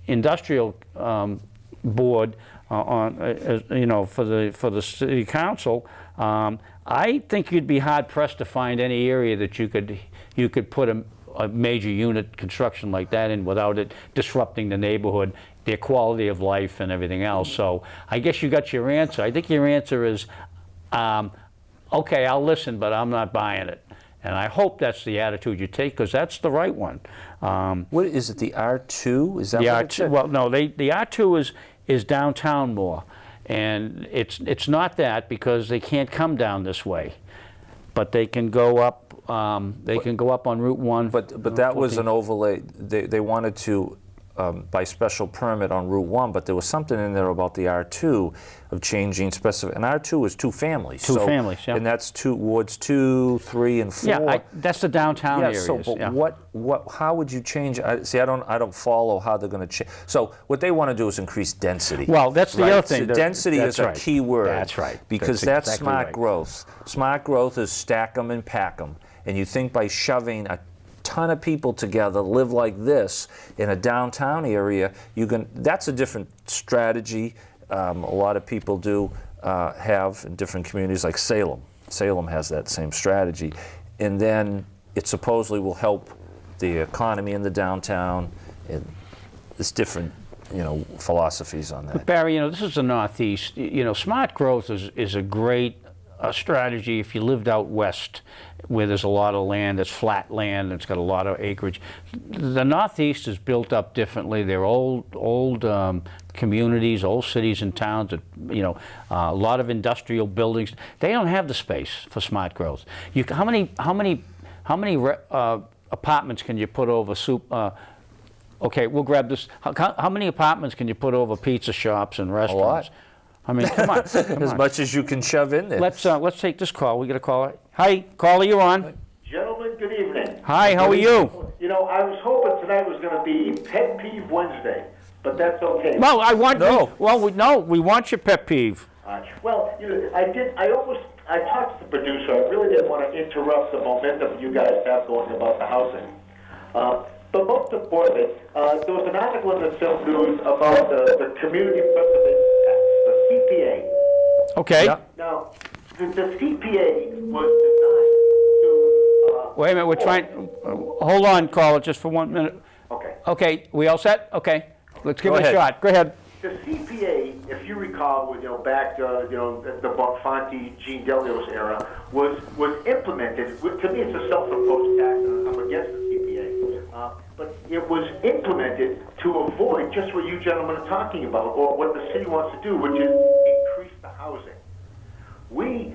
industrial board for the city council. I think you'd be hard pressed to find any area that you could put a major unit construction like that in without it disrupting the neighborhood, their quality of life and everything else. So I guess you got your answer. I think your answer is, okay, I'll listen, but I'm not buying it. And I hope that's the attitude you take, because that's the right one. What is it, the R2? Is that the what it R2, said? well, no, the R2 is downtown more. And it's not that, because they can't come down this way. But they can go up. They can go up on Route 1. But that was an overlay. They wanted to, by special permit on Route 1, but there was something in there about the R2 of changing specific. And R2 is two families. Two families, yeah. And that's wards 2, 3, and 4. Yeah, that's the downtown yeah, areas. So, but how would you change? I don't follow how they're going to change. So what they want to do is increase density. Well, that's the other thing. So density is a key word. That's right. Because that's exactly smart growth. Smart growth is stack them and pack them. And you think by shoving a ton of people together, live like this in a downtown area, that's a different strategy. A lot of people do have in different communities, like Salem. Salem has that same strategy. And then it supposedly will help the economy in the downtown. And there's different philosophies on that. But Barry, this is the Northeast. Smart growth is a great strategy if you lived out west, where there's a lot of land, it's flat land, it's got a lot of acreage. The Northeast is built up differently. They're old communities, old cities and towns, a lot of industrial buildings. They don't have the space for smart growth. How many apartments can you put over okay, we'll grab this. How many apartments can you put over pizza shops and restaurants? A lot. I mean, come on. As much as you can shove in there. Let's take this call. We got a caller. Hi, caller, you're on. Gentlemen, good evening. Hi, how are you? I was hoping tonight was going to be Pet Peeve Wednesday, but that's okay. Well, we want your pet peeve. Well, I talked to the producer. I really didn't want to interrupt the momentum you guys have going about the housing. But most importantly, there was an article in the Film News about the Community Preservation Act, the CPA. Okay. Yeah. Now, the CPA was designed to... Wait a minute, we're trying... hold on, caller, just for 1 minute. Okay. Okay, we all set? Okay. Let's give Go it ahead. a shot. Go ahead. The CPA, if you recall, back the Bonfanti, Gene Delio's era, was implemented. To me, it's a self-imposed tax, and I'm against the CPA. But it was implemented to avoid just what you gentlemen are talking about, or what the city wants to do, which is increase the housing. We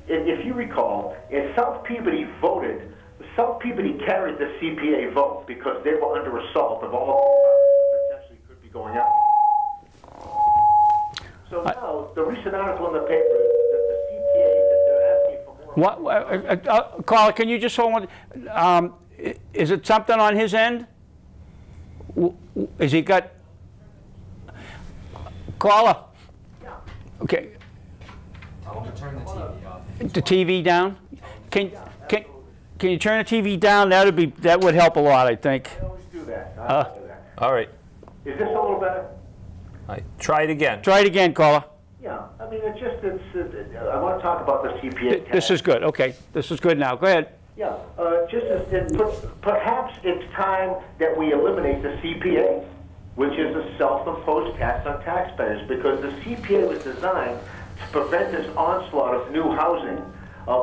if you recall, if South Peabody voted, South Peabody carried the CPA vote because they were under assault of all the that potentially could be going up. So now, the recent article in the paper that the CPA, that they're asking for more. Caller, can you just hold on? Is it something on his end? Has he got... Caller? Yeah. Okay. Tell him to turn the TV off. The TV down? Can you turn the TV down? That would help a lot, I think. I always do that. I always do that. All right. Is this a little better? All right. Try it again. Try it again, caller. Yeah. I mean, I want to talk about the CPA. This is good. Okay. This is good now. Go ahead. Yeah, perhaps it's time that we eliminate the CPA, which is a self-imposed tax on taxpayers, because the CPA was designed to prevent this onslaught of new housing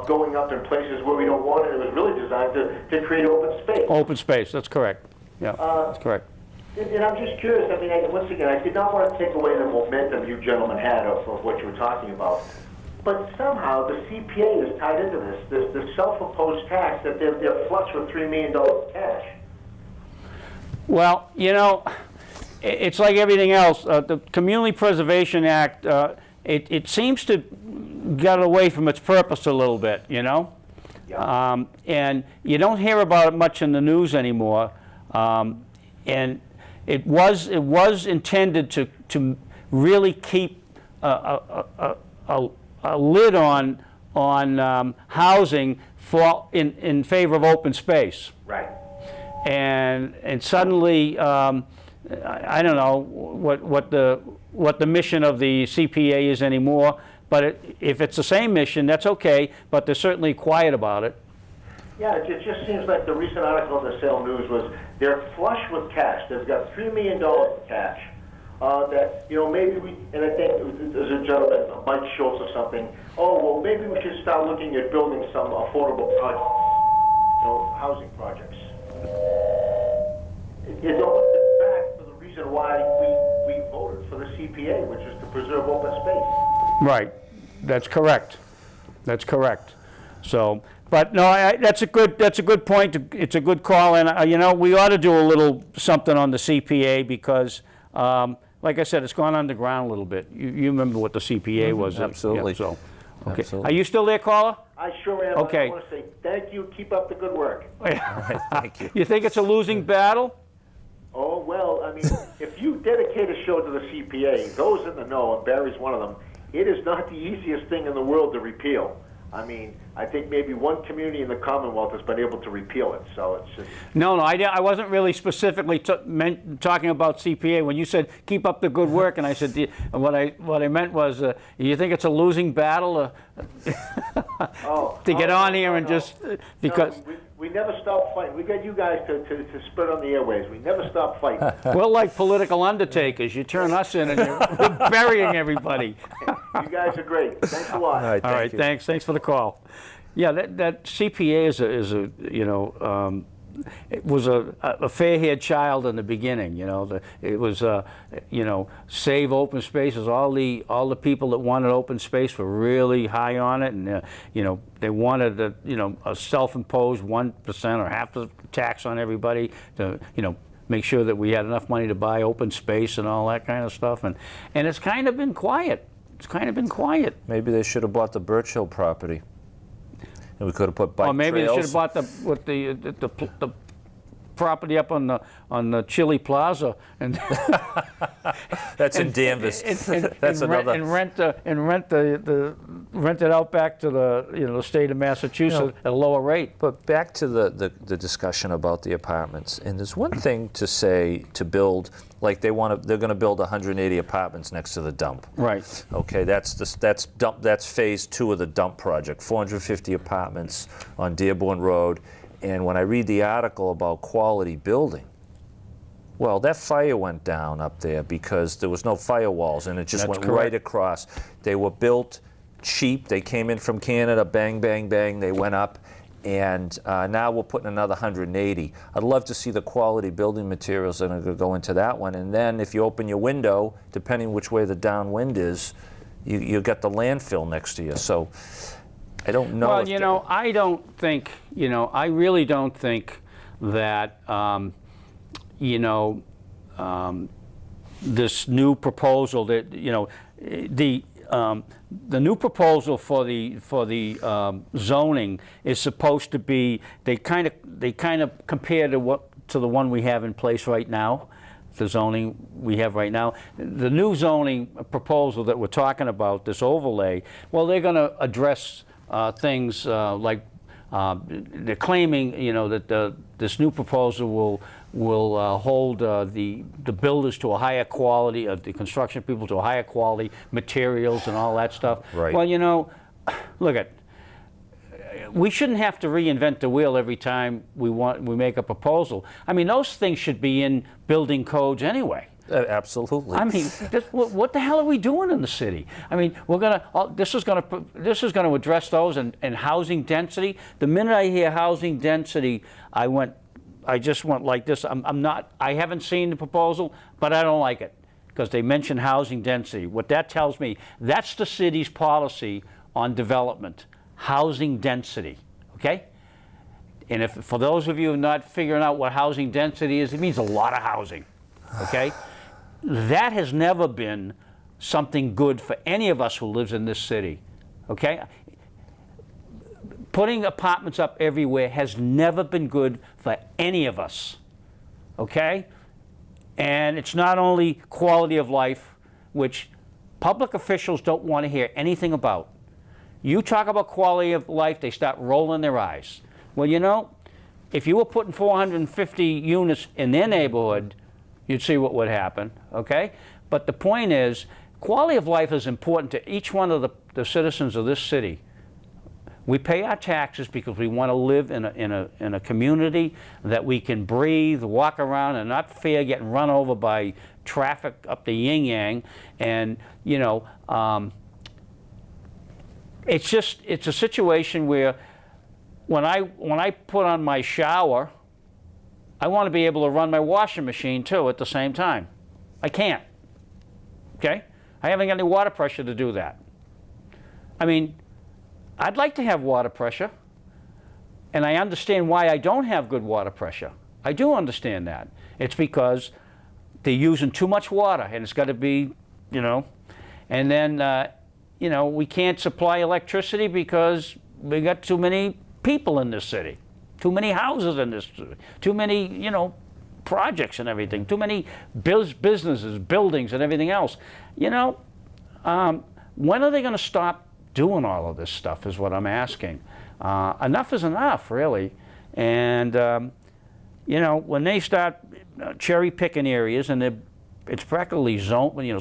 going up in places where we don't want it. It was really designed to create open space. Open space. That's correct. Yeah, that's correct. And I'm just curious. I mean, once again, I did not want to take away the momentum you gentlemen had of what you were talking about. But somehow the CPA is tied into this self-imposed tax that they're flush with $3 million cash. Well, you know, it's like everything else. The Community Preservation Act, it seems to get away from its purpose a little bit, you know? Yeah. And you don't hear about it much in the news anymore. And it was intended to really keep a lid on housing in favor of open space. Right. And suddenly, I don't know what the mission of the CPA is anymore. But if it's the same mission, that's okay. But they're certainly quiet about it. Yeah, it just seems like the recent article in the Salem News was they're flush with cash. They've got $3 million in cash. That, you know, maybe and I think there's a gentleman, Mike Schultz or something, well, maybe we should start looking at building some affordable projects, you know, housing projects. It's almost in fact for the reason why we voted for the CPA, which is to preserve open space. Right. That's correct. That's correct. So, but no, that's a good point. It's a good call, and you know, we ought to do a little something on the CPA because. Like I said, it's gone underground a little bit. You remember what the CPA was. Absolutely. Yeah, so, okay. Absolutely. Are you still there, caller? I sure am. Okay. I want to say thank you. Keep up the good work. All right, thank you. You think it's a losing battle? Oh, well, I mean, if you dedicate a show to the CPA, those in the know, and Barry's one of them, it is not the easiest thing in the world to repeal. I mean, I think maybe one community in the Commonwealth has been able to repeal it, so it's just... No, I wasn't really specifically talking about CPA. When you said keep up the good work, and I said what I meant was, you think it's a losing battle to get on here and just because... No, we never stop fighting. We got you guys to spread on the airways. We never stop fighting. We're like political undertakers. You turn us in and we're burying everybody. You guys are great. Thanks a lot. All right, All right, thanks for the call. Yeah, that CPA is a you know, it was a fair-haired child in the beginning. You know, it was you know, save open spaces. All the people that wanted open space were really high on it, and you know, they wanted a self-imposed 1% or half the tax on everybody to make sure that we had enough money to buy open space and all that kind of stuff. And it's kind of been quiet. It's kind of been quiet. Maybe they should have bought the Birch Hill property. And we could have put bike trails. Or maybe they should have bought the property up on the Chili Plaza and that's in Danvers. That's another. Rent it out back to the state of Massachusetts at a lower rate. But back to the discussion about the apartments, and there's one thing to say to build, like they're going to build 180 apartments next to the dump. Right. Okay, that's phase 2 of the dump project, 450 apartments on Dearborn Road. And when I read the article about quality building, well, that fire went down up there because there was no firewalls, and it just went right across. They were built cheap. They came in from Canada, bang, bang, bang, they went up. And now we're putting another 180. I'd love to see the quality building materials that are going to go into that one. And then if you open your window, depending which way the downwind is, you get the landfill next to you. So I don't know. Well, if you they- know, I don't think, I really don't think that, this new proposal that, the new proposal for the zoning is supposed to be, they kind of compare to the one we have in place right now, the zoning we have right now. The new zoning proposal that we're talking about, this overlay, well, they're going to address things like they're claiming, that this new proposal will hold the builders to a higher quality, the construction people to a higher quality, materials and all that stuff. Right. Well, look at. We shouldn't have to reinvent the wheel every time we make a proposal. I mean, those things should be in building codes anyway. Absolutely. I mean, what the hell are we doing in the city? I mean, this is going to address those and housing density. The minute I hear housing density, I just went like this. I haven't seen the proposal, but I don't like it because they mention housing density. What that tells me, that's the city's policy on development, housing density, okay? And if for those of you not figuring out what housing density is, it means a lot of housing, okay? That has never been something good for any of us who lives in this city, okay? Putting apartments up everywhere has never been good for any of us, okay? And it's not only quality of life, which public officials don't want to hear anything about. You talk about quality of life, they start rolling their eyes. Well, if you were putting 450 units in their neighborhood, you'd see what would happen, okay? But the point is, quality of life is important to each one of the citizens of this city. We pay our taxes because we want to live in a community that we can breathe, walk around, and not fear getting run over by traffic up the yin-yang. And, it's a situation where when I put on my shower, I want to be able to run my washing machine too at the same time. I can't, okay? I haven't got any water pressure to do that. I mean, I'd like to have water pressure, and I understand why I don't have good water pressure. I do understand that. It's because they're using too much water, and it's got to be, and then, we can't supply electricity because we got too many people in this city, too many houses in this city, too many, projects and everything, too many businesses, buildings, and everything else. When are they going to stop doing all of this stuff is what I'm asking. Enough is enough, really. And, when they start cherry picking areas and it's practically zone,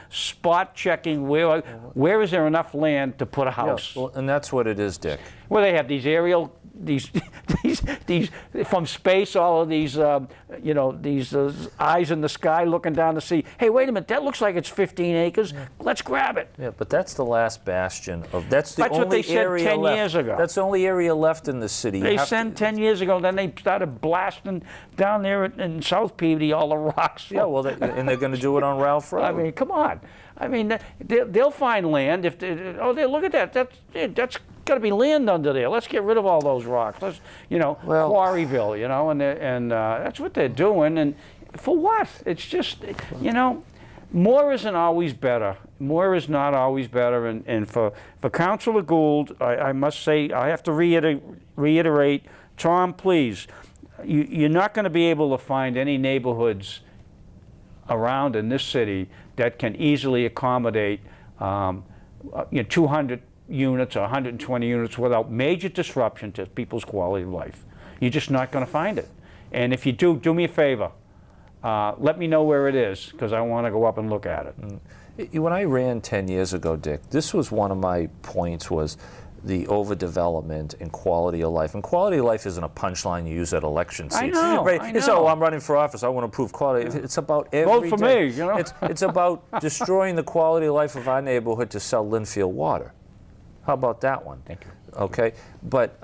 spot checking where is there enough land to put a house. Yeah, well, and that's what it is, Dick. Well, they have these aerial, these from space, all of these, these eyes in the sky looking down to see, hey, wait a minute, that looks like it's 15 acres. Let's grab it. Yeah, but that's the last bastion of. That's only what they said area 10 left. years ago. That's the only area left in the city. They said 10 years ago, then they started blasting down there in South Peabody all the rocks. Yeah, well, and they're going to do it on Ralph Road. I mean, come on. I mean, they'll find land if look at that. That's got to be land under there. Let's get rid of all those rocks. Let's, Quarryville, and that's what they're doing. And for what? It's just, more isn't always better. More is not always better. And for Councilor Gould, I must say, I have to reiterate, Tom, please, you're not going to be able to find any neighborhoods around in this city that can easily accommodate 200 units or 120 units without major disruption to people's quality of life. You're just not going to find it. And if you do me a favor. Let me know where it is, because I want to go up and look at it. When I ran 10 years ago, Dick, this was one of my points, was the overdevelopment and quality of life. And quality of life isn't a punchline you use at election seats. I know. It's, I'm running for office, I want to improve quality. It's about every Vote for day. me, It's about destroying the quality of life of our neighborhood to sell Linfield water. How about that one? Thank you. Okay, but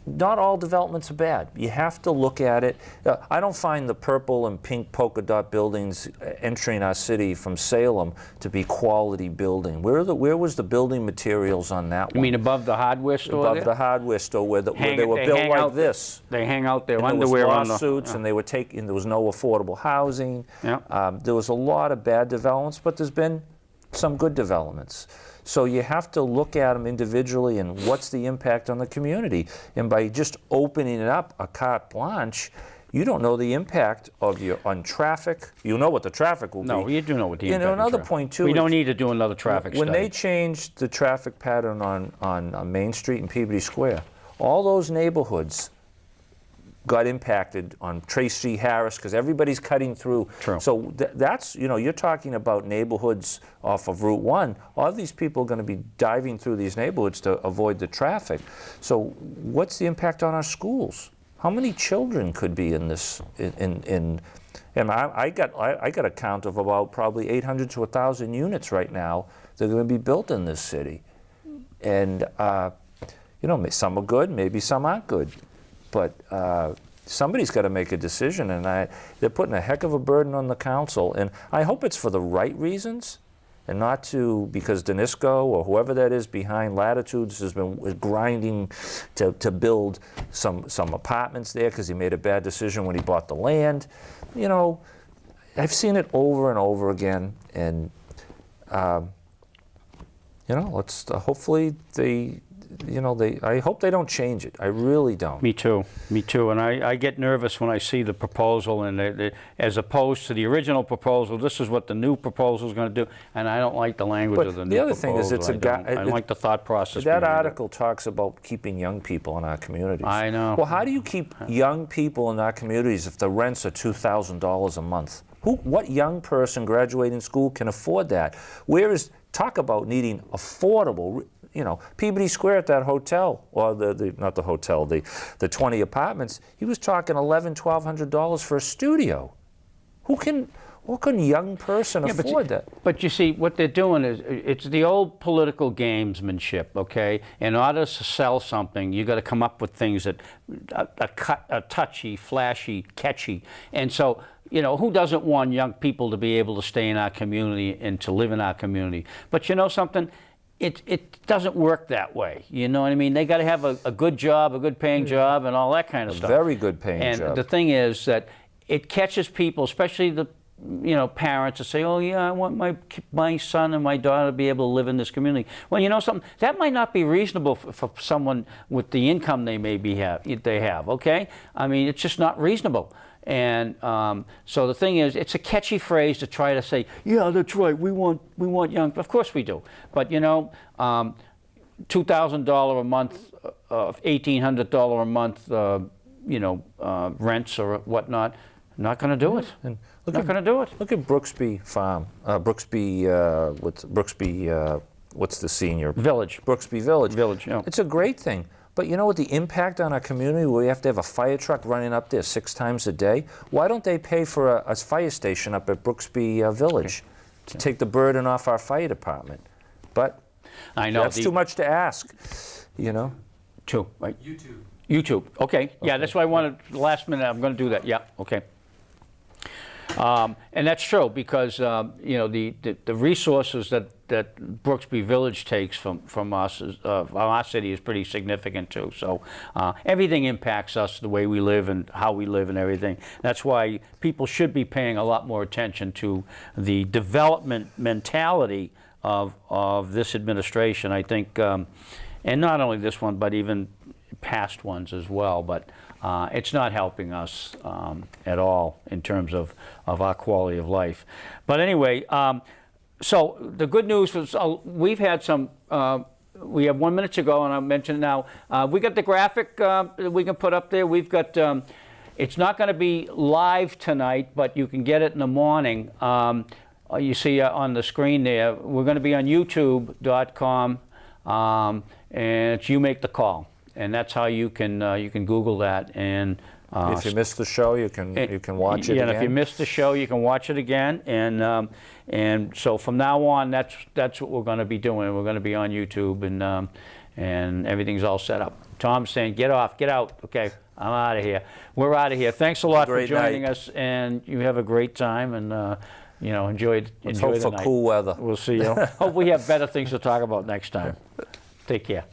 not all developments are bad. You have to look at it. I don't find the purple and pink polka dot buildings entering our city from Salem to be quality building. Where was the building materials on that You one? mean above the hardware store Above there? the hardware store where they were they built hang like out- this. They hang out their And there was underwear on the... lawsuits, and they were taking. There was no affordable housing. Yeah. There was a lot of bad developments, but there's been some good developments. So you have to look at them individually and what's the impact on the community. And by just opening it up, a carte blanche, you don't know the impact on traffic. You know what the traffic will be. No, you do know what the You impact know, on another traffic. point too. We is don't need to do another traffic when study. they changed the traffic pattern on Main Street and Peabody Square, all those neighborhoods got impacted on Tracy Harris because everybody's cutting through. True. So that's, you're talking about neighborhoods off of Route 1. All these people are going to be diving through these neighborhoods to avoid the traffic. So what's the impact on our schools? How many children could be in this? And I got a count of about probably 800 to 1,000 units right now that are going to be built in this city. And, some are good, maybe some aren't good. But somebody's got to make a decision, and they're putting a heck of a burden on the council. And I hope it's for the right reasons, and not because Danisco or whoever that is behind Latitudes is grinding to build some apartments there because he made a bad decision when he bought the land. I've seen it over and over again, and let's hopefully I hope they don't change it. I really don't. Me too. And I get nervous when I see the proposal, and as opposed to the original proposal, this is what the new proposal is going to do, and I don't like the language But of the the new other proposal. thing is it's a guy. I don't like the thought process. That behind it. article talks about keeping young people in our communities. I know. Well, how do you keep young people in our communities if the rents are $2,000 a month? What young person graduating school can afford that? Talk about needing affordable. Peabody Square at that hotel, or not the hotel, the 20 apartments. He was talking $1,100-$1,200 for a studio. What can young person afford that? But you see, what they're doing is, it's the old political gamesmanship, okay? In order to sell something, you got to come up with things that are touchy, flashy, catchy. And so, who doesn't want young people to be able to stay in our community and to live in our community? But you know something? It doesn't work that way. You know what I mean? They got to have a good job, a good paying job, and all that kind of stuff. Very good paying job. And the thing is that it catches people, especially the parents, to say, "Oh yeah, I want my son and my daughter to be able to live in this community." Well, you know something? That might not be reasonable for someone with the income they have. Okay? I mean, it's just not reasonable. And so the thing is, it's a catchy phrase to try to say, yeah, that's right, we want young. Of course we do. But $2,000 a month, $1,800 a month, rents or whatnot, not going to do it. And Not going to do it. Look at Brooksby Farm. What's the senior? Village. Brooksby Village. Village, yeah. It's a great thing. But you know what the impact on our community, where we have to have a fire truck running up there 6 times a day? Why don't they pay for a fire station up at Brooksby Village to take the burden off our fire department? But I know. that's too much to ask, Two, right? YouTube. Okay. Yeah, that's why I wanted, last minute, I'm going to do that. Yeah, okay. And that's true because, the resources that Brooksby Village takes from us, our city, is pretty significant too. So everything impacts us, the way we live and how we live and everything. That's why people should be paying a lot more attention to the development mentality of this administration, I think, and not only this one, but even past ones as well. But it's not helping us at all in terms of our quality of life. But anyway, so the good news was we've had some, we have 1 minute to go, and I mentioned now, we got the graphic that we can put up there. We've got, it's not going to be live tonight, but you can get it in the morning. You see on the screen there, we're going to be on youtube.com, and it's You Make the Call. And that's how you can Google that. And if you missed the show, you can watch it again. Yeah, if you missed the show, you can watch it again. And so from now on, that's what we're going to be doing. We're going to be on YouTube, and everything's all set up. Tom's saying, get off, get out. Okay, I'm out of here. We're out of here. Thanks a lot for Great joining night. us, and you have a great time, and you know, enjoy Let's the hope for night. cool weather. We'll see you. Hope we have better things to talk about next time. Take care.